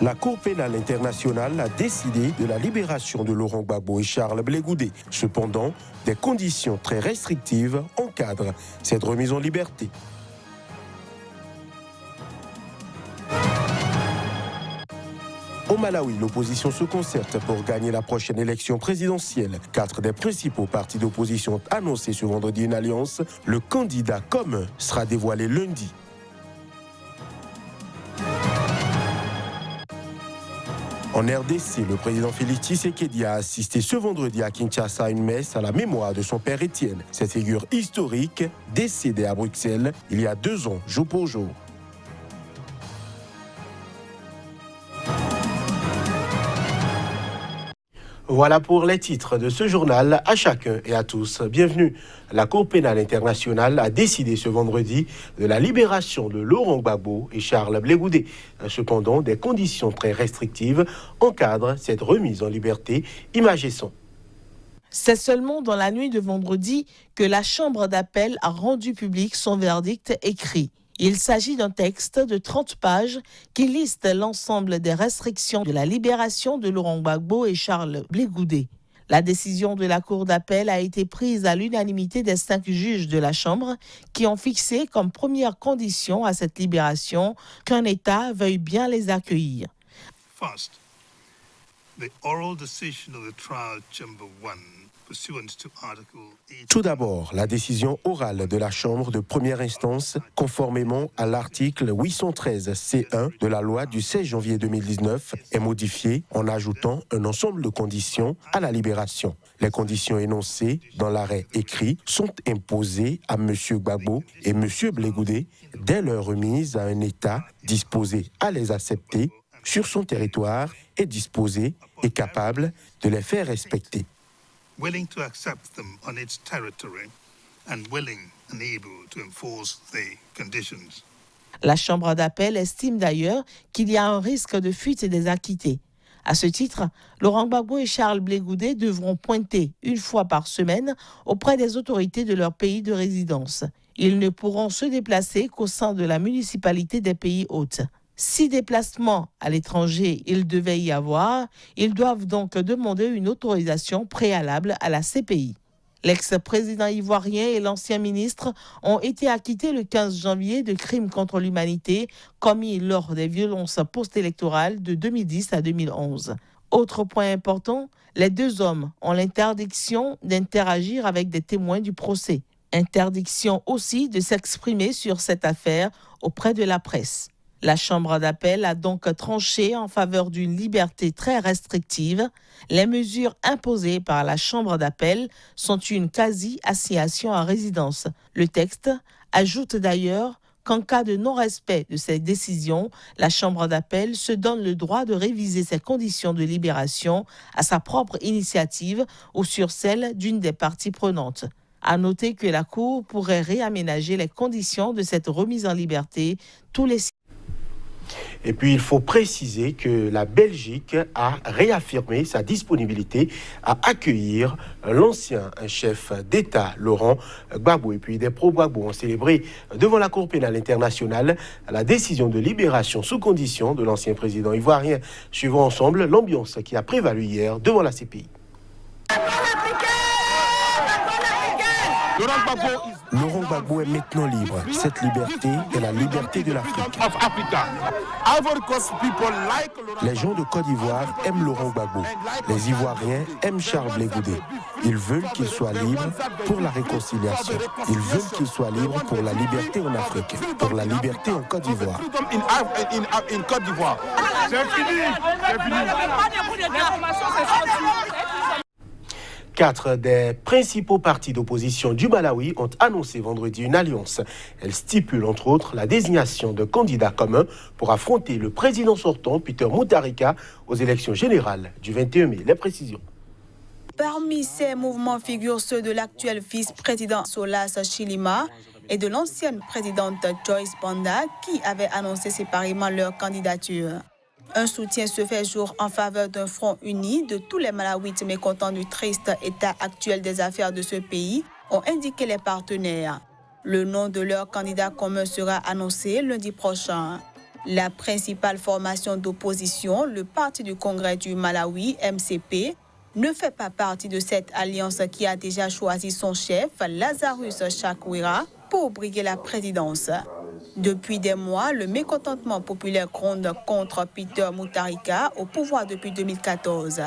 La Cour pénale internationale a décidé de la libération de Laurent Gbagbo et Charles Blé Goudé. Cependant, des conditions très restrictives encadrent cette remise en liberté. Au Malawi, l'opposition se concerte pour gagner la prochaine élection présidentielle. 4 des principaux partis d'opposition ont annoncé ce vendredi une alliance. Le candidat commun sera dévoilé lundi. En RDC, le président Félix Tshisekedi a assisté ce vendredi à Kinshasa à une messe à la mémoire de son père Étienne. Cette figure historique, décédée à Bruxelles il y a 2 ans, jour pour jour. Voilà pour les titres de ce journal. À chacun et à tous, bienvenue. La Cour pénale internationale a décidé ce vendredi de la libération de Laurent Gbagbo et Charles Blé Goudé. Cependant, des conditions très restrictives encadrent cette remise en liberté. Images et son. C'est seulement dans la nuit de vendredi que la Chambre d'appel a rendu public son verdict écrit. Il s'agit d'un texte de 30 pages qui liste l'ensemble des restrictions de la libération de Laurent Gbagbo et Charles Blé Goudé. La décision de la Cour d'appel a été prise à l'unanimité des 5 juges de la Chambre qui ont fixé comme première condition à cette libération qu'un État veuille bien les accueillir. First, the oral decision of the trial chamber 1. Tout d'abord, la décision orale de la Chambre de première instance, conformément à l'article 813 C1 de la loi du 16 janvier 2019, est modifiée en ajoutant un ensemble de conditions à la libération. Les conditions énoncées dans l'arrêt écrit sont imposées à M. Gbagbo et M. Blé Goudé dès leur remise à un État disposé à les accepter sur son territoire et disposé et capable de les faire respecter. Willing to accept them on its territory and willing and able to enforce the conditions. La Chambre d'appel estime d'ailleurs qu'il y a un risque de fuite des acquittés. À ce titre, Laurent Gbagbo et Charles Blé Goudé devront pointer une fois par semaine auprès des autorités de leur pays de résidence. Ils ne pourront se déplacer qu'au sein de la municipalité des pays hôtes. Si déplacements à l'étranger il devait y avoir, ils doivent donc demander une autorisation préalable à la CPI. L'ex-président ivoirien et l'ancien ministre ont été acquittés le 15 janvier de crimes contre l'humanité commis lors des violences post-électorales de 2010 à 2011. Autre point important, les 2 hommes ont l'interdiction d'interagir avec des témoins du procès. Interdiction aussi de s'exprimer sur cette affaire auprès de la presse. La Chambre d'appel a donc tranché en faveur d'une liberté très restrictive. Les mesures imposées par la Chambre d'appel sont une quasi-assignation à résidence. Le texte ajoute d'ailleurs qu'en cas de non-respect de ces décisions, la Chambre d'appel se donne le droit de réviser ses conditions de libération à sa propre initiative ou sur celle d'une des parties prenantes. À noter que la Cour pourrait réaménager les conditions de cette remise en liberté tous les 6 mois. Et puis, il faut préciser que la Belgique a réaffirmé sa disponibilité à accueillir l'ancien chef d'État, Laurent Gbagbo. Et puis, des pro-Gbagbo ont célébré devant la Cour pénale internationale la décision de libération sous condition de l'ancien président ivoirien. Suivons ensemble l'ambiance qui a prévalu hier devant la CPI. Laurent Gbagbo est maintenant libre. Cette liberté est la liberté de l'Afrique. Les gens de Côte d'Ivoire aiment Laurent Gbagbo. Les Ivoiriens aiment Charles Blé Goudé. Ils veulent qu'il soit libre pour la réconciliation. Ils veulent qu'il soit libre pour la liberté en Afrique, pour la liberté en Côte d'Ivoire. C'est fini. 4 des principaux partis d'opposition du Malawi ont annoncé vendredi une alliance. Elle stipule entre autres la désignation de candidats communs pour affronter le président sortant, Peter Mutharika, aux élections générales du 21 mai. Les précisions. Parmi ces mouvements figurent ceux de l'actuel vice-président Solas Chilima et de l'ancienne présidente Joyce Banda qui avaient annoncé séparément leur candidature. Un soutien se fait jour en faveur d'un front uni de tous les Malawites mécontents du triste état actuel des affaires de ce pays, ont indiqué les partenaires. Le nom de leur candidat commun sera annoncé lundi prochain. La principale formation d'opposition, le Parti du Congrès du Malawi, MCP, ne fait pas partie de cette alliance qui a déjà choisi son chef, Lazarus Chakwera, pour briguer la présidence. Depuis des mois, le mécontentement populaire gronde contre Peter Mutharika, au pouvoir depuis 2014.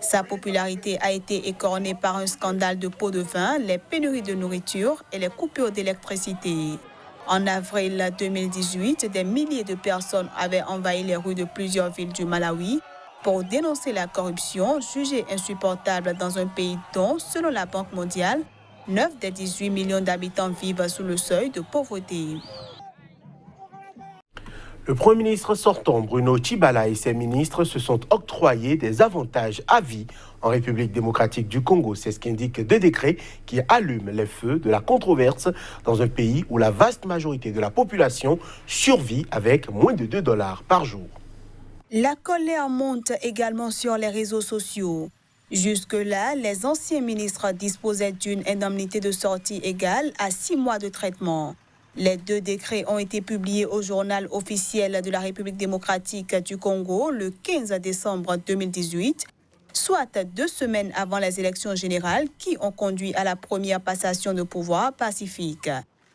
Sa popularité a été écornée par un scandale de pots de vin, les pénuries de nourriture et les coupures d'électricité. En avril 2018, des milliers de personnes avaient envahi les rues de plusieurs villes du Malawi pour dénoncer la corruption jugée insupportable dans un pays dont, selon la Banque mondiale, 9 des 18 millions d'habitants vivent sous le seuil de pauvreté. Le Premier ministre sortant Bruno Tshibala et ses ministres se sont octroyés des avantages à vie en République démocratique du Congo. C'est ce qu'indiquent deux décrets qui allument les feux de la controverse dans un pays où la vaste majorité de la population survit avec moins de $2 par jour. La colère monte également sur les réseaux sociaux. Jusque-là, les anciens ministres disposaient d'une indemnité de sortie égale à 6 mois de traitement. Les deux décrets ont été publiés au journal officiel de la République démocratique du Congo le 15 décembre 2018, soit 2 semaines avant les élections générales qui ont conduit à la première passation de pouvoir pacifique.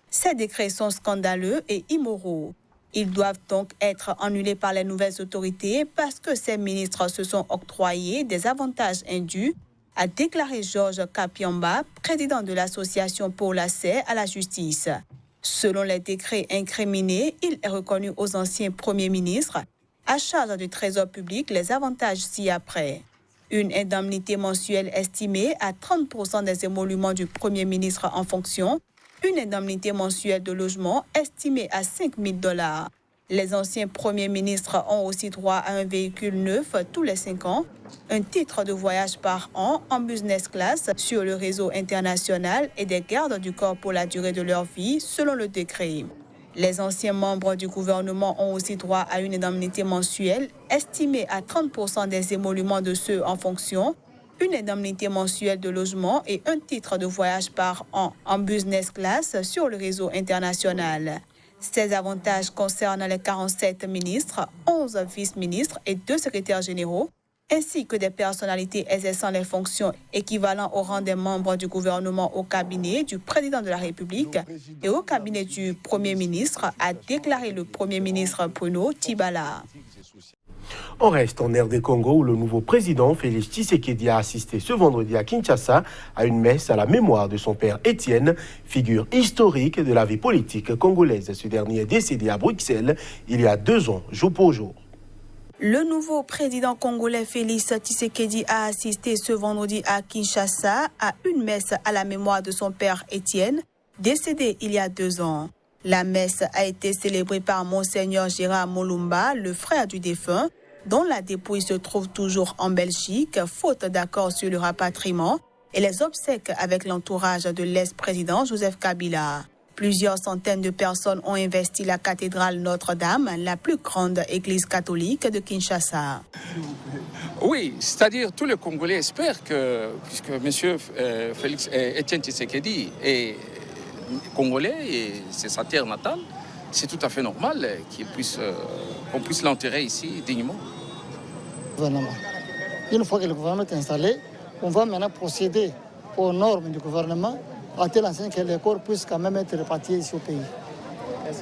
Ces décrets sont scandaleux et immoraux. Ils doivent donc être annulés par les nouvelles autorités parce que ces ministres se sont octroyés des avantages indus, a déclaré Georges Kapiamba, président de l'association pour l'accès à la justice. Selon les décrets incriminés, il est reconnu aux anciens premiers ministres, à charge du Trésor public, les avantages ci-après. Une indemnité mensuelle estimée à 30% des émoluments du Premier ministre en fonction, une indemnité mensuelle de logement estimée à $5,000. Les anciens premiers ministres ont aussi droit à un véhicule neuf tous les 5 ans, un titre de voyage par an en business class sur le réseau international et des gardes du corps pour la durée de leur vie, selon le décret. Les anciens membres du gouvernement ont aussi droit à une indemnité mensuelle estimée à 30% des émoluments de ceux en fonction, une indemnité mensuelle de logement et un titre de voyage par an en business class sur le réseau international. Ces avantages concernent les 47 ministres, 11 vice-ministres et 2 secrétaires généraux, ainsi que des personnalités exerçant les fonctions équivalentes au rang des membres du gouvernement au cabinet du président de la République et au cabinet du Premier ministre, a déclaré le Premier ministre Bruno Tshibala. On reste en RD Congo où le nouveau président Félix Tshisekedi a assisté ce vendredi à Kinshasa à une messe à la mémoire de son père Étienne, figure historique de la vie politique congolaise. Ce dernier est décédé à Bruxelles il y a 2 ans, jour pour jour. Le nouveau président congolais Félix Tshisekedi a assisté ce vendredi à Kinshasa à une messe à la mémoire de son père Étienne, décédé il y a 2 ans. La messe a été célébrée par Monseigneur Gérard Molumba, le frère du défunt, dont la dépouille se trouve toujours en Belgique, faute d'accord sur le rapatriement et les obsèques avec l'entourage de l'ex-président Joseph Kabila. Plusieurs centaines de personnes ont investi la cathédrale Notre-Dame, la plus grande église catholique de Kinshasa. Oui, c'est-à-dire tous les Congolais espèrent que, puisque M. Félix Étienne Tshisekedi est Congolais et c'est sa terre natale, c'est tout à fait normal qu'on puisse l'enterrer ici dignement. Une fois que le gouvernement est installé, on va maintenant procéder aux normes du gouvernement à telle enseigne que les corps puissent quand même être répartis ici au pays.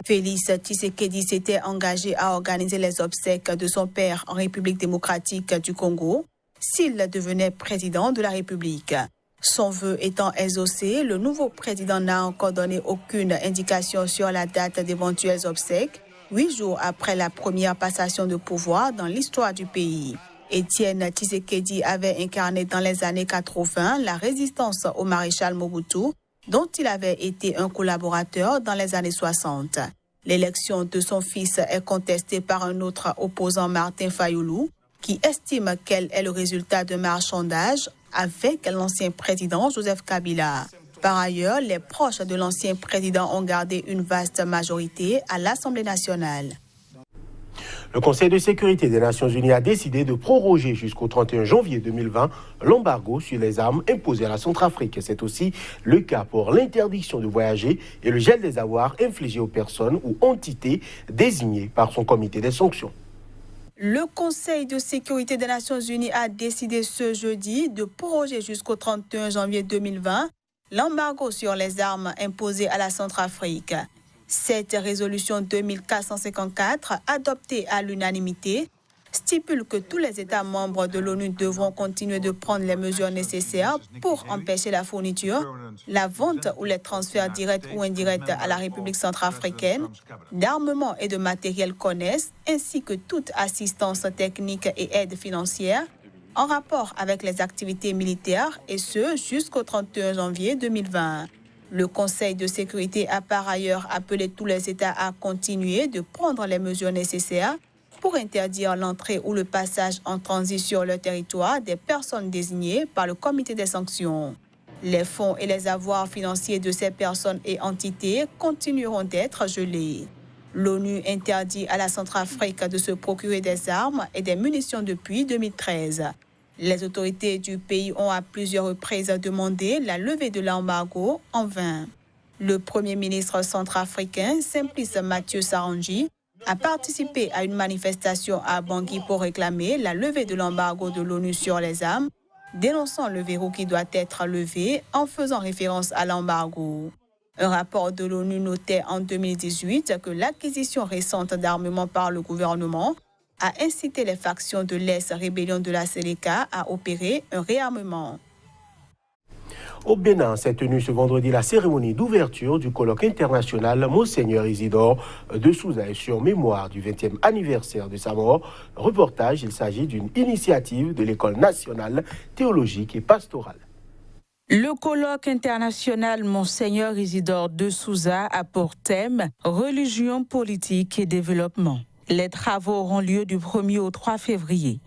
Félix Tshisekedi s'était engagé à organiser les obsèques de son père en République démocratique du Congo s'il devenait président de la République. Son vœu étant exaucé, le nouveau président n'a encore donné aucune indication sur la date d'éventuelles obsèques, 8 jours après la première passation de pouvoir dans l'histoire du pays. Étienne Tshisekedi avait incarné dans les années 80 la résistance au maréchal Mobutu, dont il avait été un collaborateur dans les années 60. L'élection de son fils est contestée par un autre opposant, Martin Fayoulou, qui estime qu'elle est le résultat d'un marchandage avec l'ancien président Joseph Kabila. Par ailleurs, les proches de l'ancien président ont gardé une vaste majorité à l'Assemblée nationale. Le Conseil de sécurité des Nations Unies a décidé de proroger jusqu'au 31 janvier 2020 l'embargo sur les armes imposé à la Centrafrique. C'est aussi le cas pour l'interdiction de voyager et le gel des avoirs infligés aux personnes ou entités désignées par son comité des sanctions. Le Conseil de sécurité des Nations Unies a décidé ce jeudi de proroger jusqu'au 31 janvier 2020 l'embargo sur les armes imposé à la Centrafrique. Cette résolution 2454, adoptée à l'unanimité, stipule que tous les États membres de l'ONU devront continuer de prendre les mesures nécessaires pour empêcher la fourniture, la vente ou les transferts directs ou indirects à la République centrafricaine d'armements et de matériel connexes, ainsi que toute assistance technique et aide financière en rapport avec les activités militaires, et ce jusqu'au 31 janvier 2020. Le Conseil de sécurité a par ailleurs appelé tous les États à continuer de prendre les mesures nécessaires pour interdire l'entrée ou le passage en transit sur le territoire des personnes désignées par le comité des sanctions. Les fonds et les avoirs financiers de ces personnes et entités continueront d'être gelés. L'ONU interdit à la Centrafrique de se procurer des armes et des munitions depuis 2013. Les autorités du pays ont à plusieurs reprises demandé la levée de l'embargo en vain. Le Premier ministre centrafricain, Simplice Mathieu Sarandji, a participé à une manifestation à Bangui pour réclamer la levée de l'embargo de l'ONU sur les armes, dénonçant le verrou qui doit être levé en faisant référence à l'embargo. Un rapport de l'ONU notait en 2018 que l'acquisition récente d'armements par le gouvernement a incité les factions de l'ex-rébellion de la Séléka à opérer un réarmement. Au Bénin s'est tenue ce vendredi la cérémonie d'ouverture du colloque international Monseigneur Isidore de Souza sur mémoire du 20e anniversaire de sa mort. Reportage, il s'agit d'une initiative de l'École nationale théologique et pastorale. Le colloque international Monseigneur Isidore de Souza a pour thème « Religion, politique et développement ». Les travaux auront lieu du 1er au 3 février.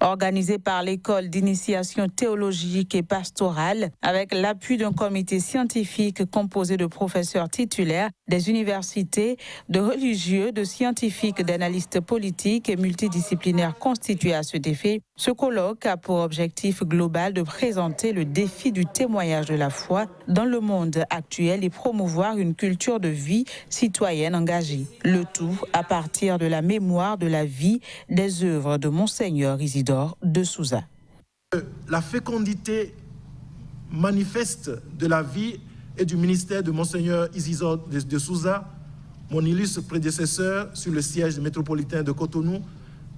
Organisé par l'École d'initiation théologique et pastorale, avec l'appui d'un comité scientifique composé de professeurs titulaires des universités, de religieux, de scientifiques, d'analystes politiques et multidisciplinaires constitués à cet effet, ce colloque a pour objectif global de présenter le défi du témoignage de la foi dans le monde actuel et promouvoir une culture de vie citoyenne engagée. Le tout à partir de la mémoire de la vie des œuvres de Monseigneur Isidore de Souza. La fécondité manifeste de la vie et du ministère de Monseigneur Isidore de Souza, mon illustre prédécesseur sur le siège métropolitain de Cotonou,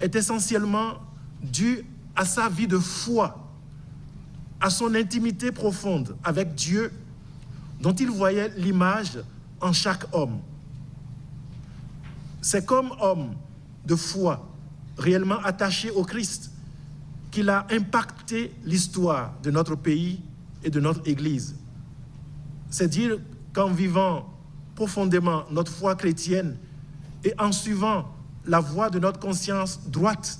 est essentiellement due à sa vie de foi, à son intimité profonde avec Dieu, dont il voyait l'image en chaque homme. C'est comme homme de foi, réellement attaché au Christ, qu'il a impacté l'histoire de notre pays et de notre Église. C'est dire qu'en vivant profondément notre foi chrétienne et en suivant la voie de notre conscience droite,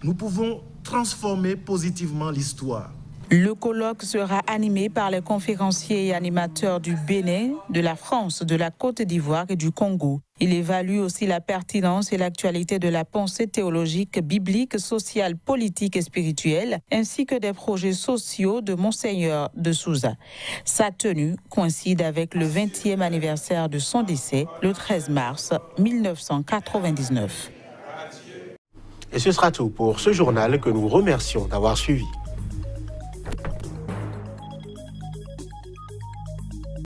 nous pouvons transformer positivement l'histoire. Le colloque sera animé par les conférenciers et animateurs du Bénin, de la France, de la Côte d'Ivoire et du Congo. Il évalue aussi la pertinence et l'actualité de la pensée théologique, biblique, sociale, politique et spirituelle, ainsi que des projets sociaux de Monseigneur de Souza. Sa tenue coïncide avec le 20e anniversaire de son décès, le 13 mars 1999. Et ce sera tout pour ce journal que nous remercions d'avoir suivi.